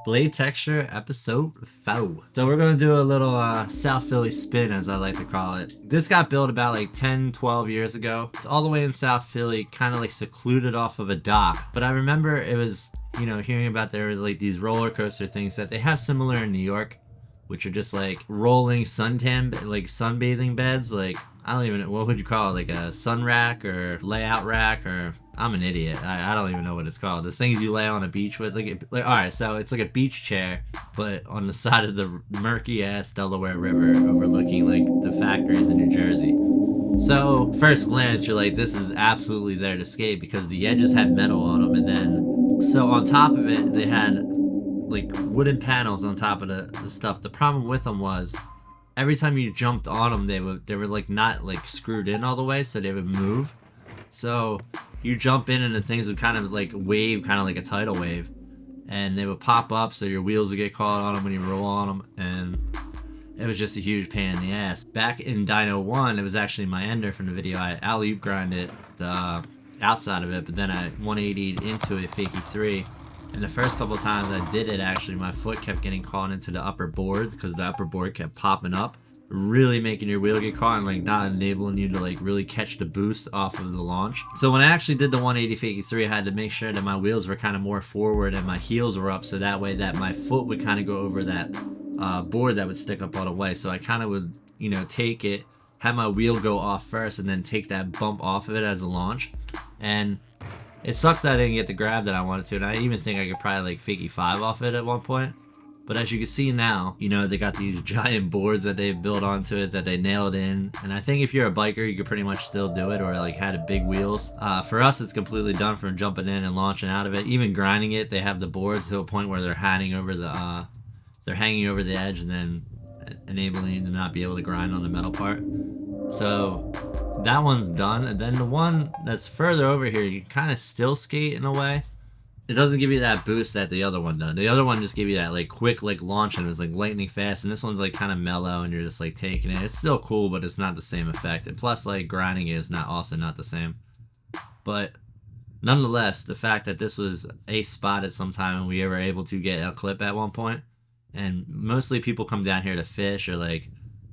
Bladetechture episode 4. So we're going to do a little South Philly spin, as I like to call it. This got built about like 10-12 years ago. It's all the way in South Philly, kind of like secluded off of a dock. But I remember it was, hearing about there was like these roller coaster things that they have similar in New York, which are just like rolling sunbathing beds. Like, I don't even know, what would you call it? Like a sun rack or layout rack, or I'm an idiot. I don't even know what it's called. The things you lay on a beach with. Like all right, so it's like a beach chair, but on the side of the murky ass Delaware River overlooking like the factories in New Jersey. So first glance, you're like, this is absolutely there to skate because the edges had metal on them, and then so on top of it they had like wooden panels on top of the stuff. The problem with them was every time you jumped on them, they were like not like screwed in all the way, so they would move. So you jump in and the things would kind of like wave, kind of like a tidal wave, and they would pop up, so your wheels would get caught on them when you roll on them, and it was just a huge pain in the ass. Back in Dyno 1, it was actually my ender from the video. I alley-oop grinded the outside of it, but then I 180'd into a fakie 3. And the first couple times I did it, actually, my foot kept getting caught into the upper board because the upper board kept popping up, really making your wheel get caught and like not enabling you to like really catch the boost off of the launch. So when I actually did the 180 fakie 3, I had to make sure that my wheels were kind of more forward and my heels were up, so that way that my foot would kind of go over that board that would stick up all the way. So I kind of would, take it, have my wheel go off first, and then take that bump off of it as a launch. And it sucks that I didn't get the grab that I wanted to, and I even think I could probably like fakie 5 off it at one point. But as you can see now, they got these giant boards that they've built onto it that they nailed in. And I think if you're a biker, you could pretty much still do it, or like had big wheels. For us, it's completely done from jumping in and launching out of it. Even grinding it, they have the boards to a point where they're hanging over the edge and then enabling you to not be able to grind on the metal part. So that one's done. And then the one that's further over here, you can kind of still skate in a way. It doesn't give you that boost that the other one does. The other one just gave you that like quick like launch, and it was like lightning fast, and this one's like kind of mellow and you're just like taking it. It's still cool, but it's not the same effect. And plus, like, grinding it is also not the same. But nonetheless, the fact that this was a spot at some time and we were able to get a clip at one point, and mostly people come down here to fish or like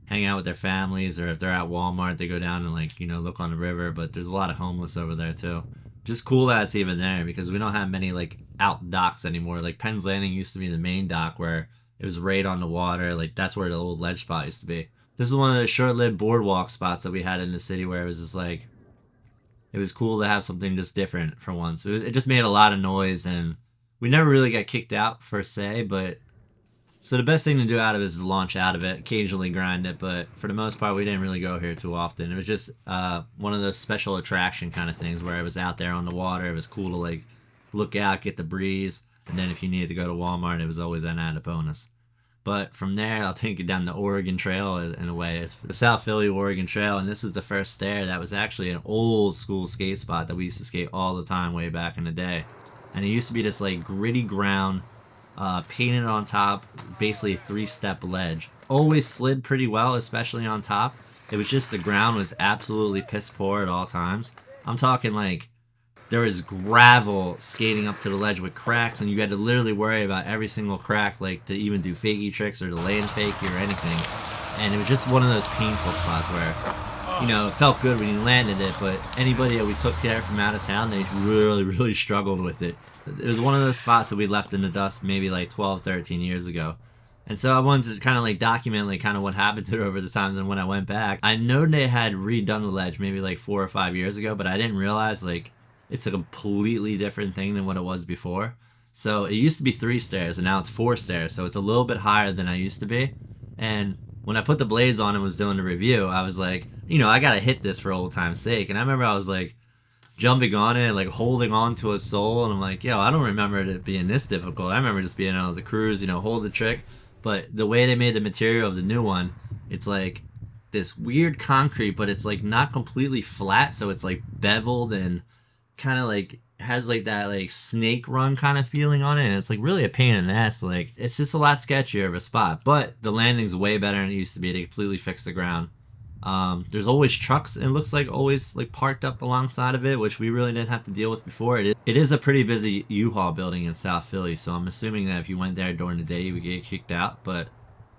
hang out with their families, or if they're at Walmart, they go down and like, look on the river. But there's a lot of homeless over there too. Just cool that it's even there, because we don't have many like out docks anymore. Like Penn's Landing used to be the main dock where it was right on the water. Like that's where the old ledge spot used to be. This is one of the short-lived boardwalk spots that we had in the city where it was just like, it was cool to have something just different for once. It just made a lot of noise, and we never really got kicked out per se, but so the best thing to do out of it is to launch out of it, occasionally grind it, but for the most part, we didn't really go here too often. It was just one of those special attraction kind of things where it was out there on the water. It was cool to like look out, get the breeze, and then if you needed to go to Walmart, it was always an added bonus. But from there, I'll take you down the Oregon Trail in a way. It's the South Philly Oregon Trail, and this is the first stair that was actually an old school skate spot that we used to skate all the time way back in the day. And it used to be this like gritty ground, painted on top, basically a 3-step ledge. Always slid pretty well, especially on top. It was just the ground was absolutely piss poor at all times. I'm talking like there was gravel skating up to the ledge with cracks, and you had to literally worry about every single crack, like to even do fakie tricks or to land fakie or anything. And it was just one of those painful spots where, it felt good when you landed it, but anybody that we took there from out of town, they really struggled with it. It was one of those spots that we left in the dust maybe like 12, 13 years ago. And so I wanted to kind of like document like kind of what happened to it over the times. And when I went back, I know they had redone the ledge maybe like 4 or 5 years ago, but I didn't realize like it's a completely different thing than what it was before. So it used to be 3 stairs and now it's 4 stairs. So it's a little bit higher than I used to be. And when I put the blades on and was doing the review, I was like, I got to hit this for old time's sake. And I remember I was like jumping on it, like holding on to a sole. And I'm like, I don't remember it being this difficult. I remember just being able to cruise, hold the trick. But the way they made the material of the new one, it's like this weird concrete, but it's like not completely flat. So it's like beveled and kind of like has like that like snake run kind of feeling on it, and it's like really a pain in the ass. Like it's just a lot sketchier of a spot, but the landing's way better than it used to be. They completely fixed the ground. There's always trucks, it looks like, always like parked up alongside of it, which we really didn't have to deal with before. It is a pretty busy U-Haul building in South Philly, so I'm assuming that if you went there during the day, you would get kicked out. But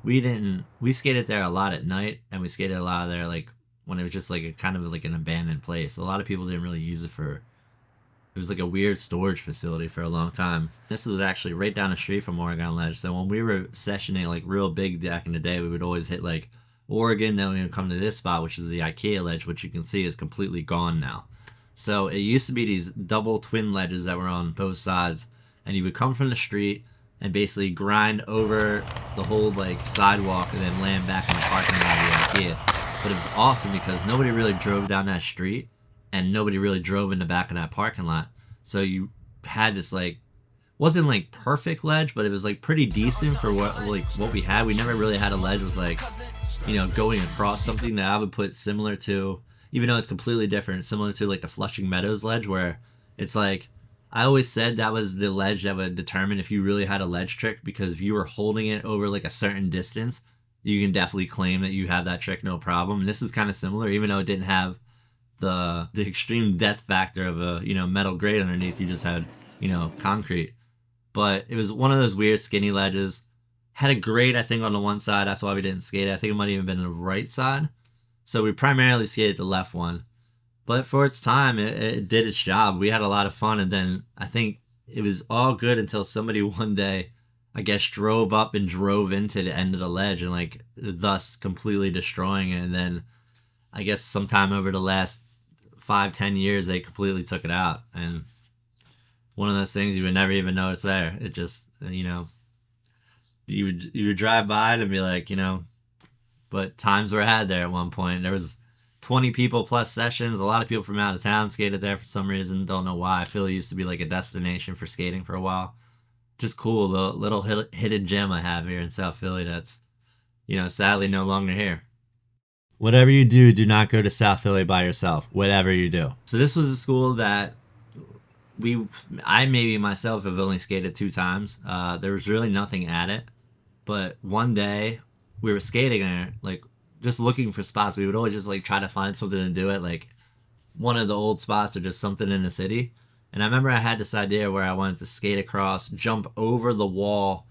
we didn't. We skated there a lot at night, and we skated a lot there like when it was just like a kind of like an abandoned place. A lot of people didn't really use it for. It was like a weird storage facility for a long time. This was actually right down the street from Oregon Ledge. So when we were sessioning like real big back in the day, we would always hit like Oregon. Then we would come to this spot, which is the IKEA ledge, which you can see is completely gone now. So it used to be these double twin ledges that were on both sides, and you would come from the street and basically grind over the whole like sidewalk and then land back in the parking lot of the IKEA. But it was awesome because nobody really drove down that street, and nobody really drove in the back of that parking lot. So you had this like, wasn't like perfect ledge, but it was like pretty decent for what we had. We never really had a ledge with like, you know, going across something that I would put similar to, even though it's completely different, similar to like the Flushing Meadows ledge, where it's like, I always said that was the ledge that would determine if you really had a ledge trick, because if you were holding it over like a certain distance, you can definitely claim that you have that trick no problem. And this is kind of similar, even though it didn't have the extreme depth factor of a, you know, metal grate underneath. You just had, you know, concrete. But it was one of those weird skinny ledges. Had a grate, I think, on the one side. That's why we didn't skate it. I think it might even been the right side. So we primarily skated the left one. But for its time, it did its job. We had a lot of fun, and then I think it was all good until somebody one day, I guess, drove up and drove into the end of the ledge and like thus completely destroying it. And then I guess sometime over the last 5-10 years, they completely took it out. And one of those things you would never even know it's there. It just, you know, you would drive by it and be like, you know, but times were had there at one point. There was 20 people plus sessions. A lot of people from out of town skated there for some reason. Don't know why. Philly used to be like a destination for skating for a while. Just cool, the little hidden gem I have here in South Philly that's, you know, sadly no longer here. Whatever you do, do not go to South Philly by yourself. Whatever you do. So this was a school that I maybe myself have only skated 2 times. There was really nothing at it. But one day we were skating there, like just looking for spots. We would always just like try to find something to do it, like one of the old spots or just something in the city. And I remember I had this idea where I wanted to skate across, jump over the wall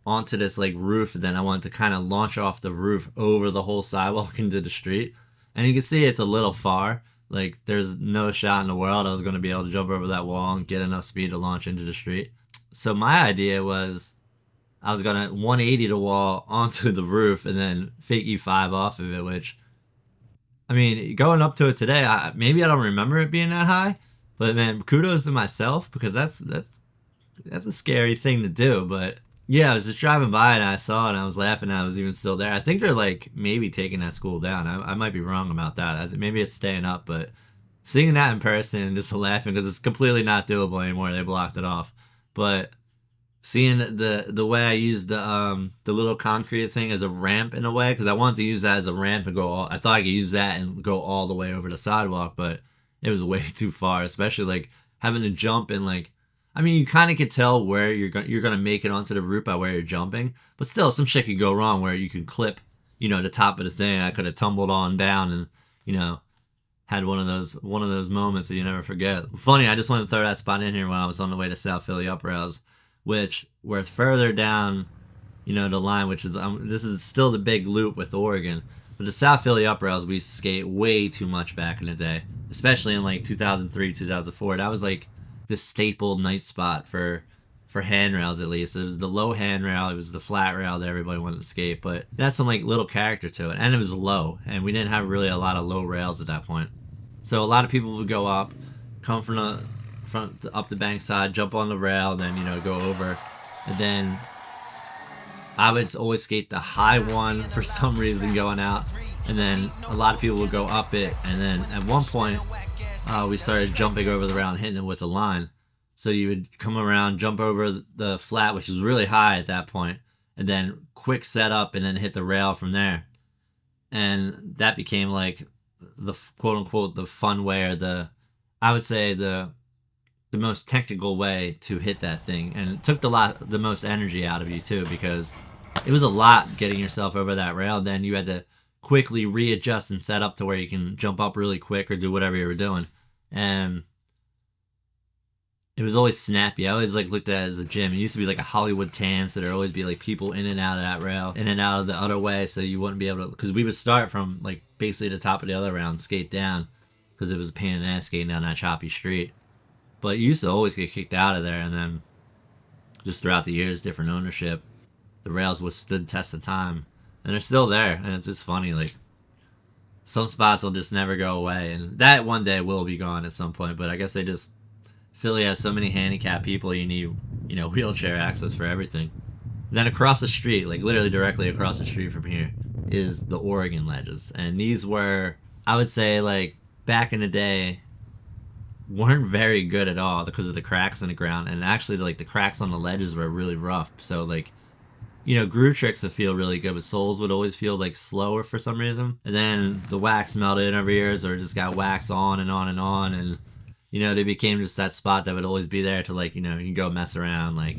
onto this like roof, and then I wanted to kind of launch off the roof over the whole sidewalk into the street. And you can see it's a little far. Like there's no shot in the world I was going to be able to jump over that wall and get enough speed to launch into the street. So my idea was I was going to 180 the wall onto the roof and then fake E5 off of it, which, I mean, going up to it today, maybe I don't remember it being that high, but man, kudos to myself, because that's a scary thing to do. But yeah, I was just driving by and I saw it and I was laughing and I was even still there. I think they're like maybe taking that school down. I might be wrong about that. Maybe it's staying up, but seeing that in person and just laughing because it's completely not doable anymore. They blocked it off. But seeing the way I used the little concrete thing as a ramp in a way, because I wanted to use that as a ramp and I thought I could use that and go all the way over the sidewalk, but it was way too far, especially like having to jump and like, I mean, you kind of could tell where you're gonna make it onto the roof by where you're jumping, but still some shit could go wrong where you could clip, you know, the top of the thing. I could have tumbled on down and, you know, had one of those moments that you never forget. Funny, I just wanted to throw that spot in here when I was on the way to South Philly up rails, which were further down, you know, the line, which is this is still the big loop with Oregon. But the South Philly up rails, we used to skate way too much back in the day, especially in like 2003, 2004. That was like the staple night spot for handrails, at least. It was the low handrail, it was the flat rail that everybody wanted to skate, but it had some like little character to it, and it was low, and we didn't have really a lot of low rails at that point. So a lot of people would go up, come from the front up the bank side, jump on the rail, and then, you know, go over. And then I would always skate the high one for some reason going out, and then a lot of people would go up it, and then at one point we started jumping over the rail and hitting it with a line. So you would come around, jump over the flat, which was really high at that point, and then quick setup and then hit the rail from there. And that became like the quote unquote the fun way, or I would say the most technical way to hit that thing. And it took the most energy out of you too, because it was a lot getting yourself over that rail. Then you had to quickly readjust and set up to where you can jump up really quick or do whatever you were doing. And it was always snappy. I always like looked at it as a gym. It used to be like a Hollywood tan, so there'd always be like people in and out of that rail, in and out of the other way, so you wouldn't be able to, because we would start from like basically the top of the other round, skate down, because it was a pain in the ass skating down that choppy street. But you used to always get kicked out of there, and then just throughout the years, different ownership, the rails withstood test of time, and they're still there. And it's just funny, like some spots will just never go away, and that one day will be gone at some point. But I guess they just, Philly has so many handicapped people, you need, you know, wheelchair access for everything. And then across the street, like literally directly across the street from here, is the Oregon ledges. And these were, I would say, like back in the day, weren't very good at all because of the cracks in the ground. And actually, like the cracks on the ledges were really rough. So like, you know, groove tricks would feel really good, but soles would always feel like slower for some reason. And then the wax melted in over years, or just got wax on and on and on, and you know, they became just that spot that would always be there to, like, you know, you can go mess around, like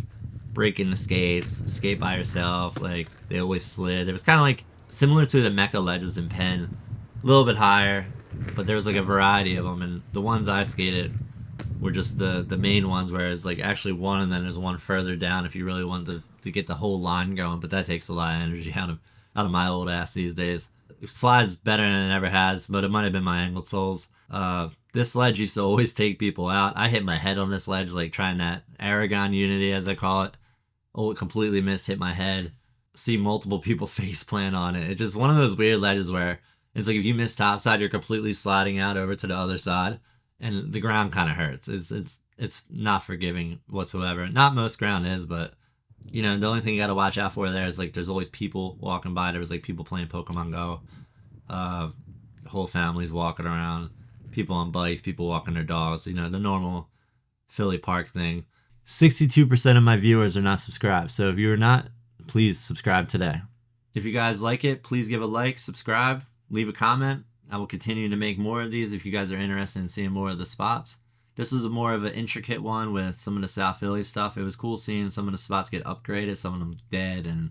breaking the skates, skate by yourself. Like they always slid. It was kind of like similar to the Mecca ledges in Penn, a little bit higher, but there was like a variety of them, and the ones I skated were just the main ones, where it's like actually one, and then there's one further down if you really want to get the whole line going. But that takes a lot of energy out of my old ass these days. It slides better than it ever has, but it might have been my angled soles. This ledge used to always take people out. I hit my head on this ledge, like trying that Aragon Unity, as I call it. Oh, it completely missed, hit my head. See multiple people face plant on it. It's just one of those weird ledges where it's like if you miss topside, you're completely sliding out over to the other side, and the ground kind of hurts. It's not forgiving whatsoever. Not most ground is, but you know, the only thing you got to watch out for there is like there's always people walking by. There was like people playing Pokemon Go. Whole families walking around, people on bikes, people walking their dogs, you know, the normal Philly park thing. 62% of my viewers are not subscribed, so if you're not, please subscribe today. If you guys like it, please give a like, subscribe, leave a comment. I will continue to make more of these if you guys are interested in seeing more of the spots. This was more of an intricate one with some of the South Philly stuff. It was cool seeing some of the spots get upgraded, some of them dead, and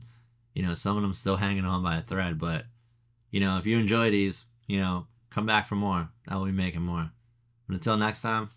you know, some of them still hanging on by a thread. But you know, if you enjoy these, you know, come back for more. I will be making more. But until next time,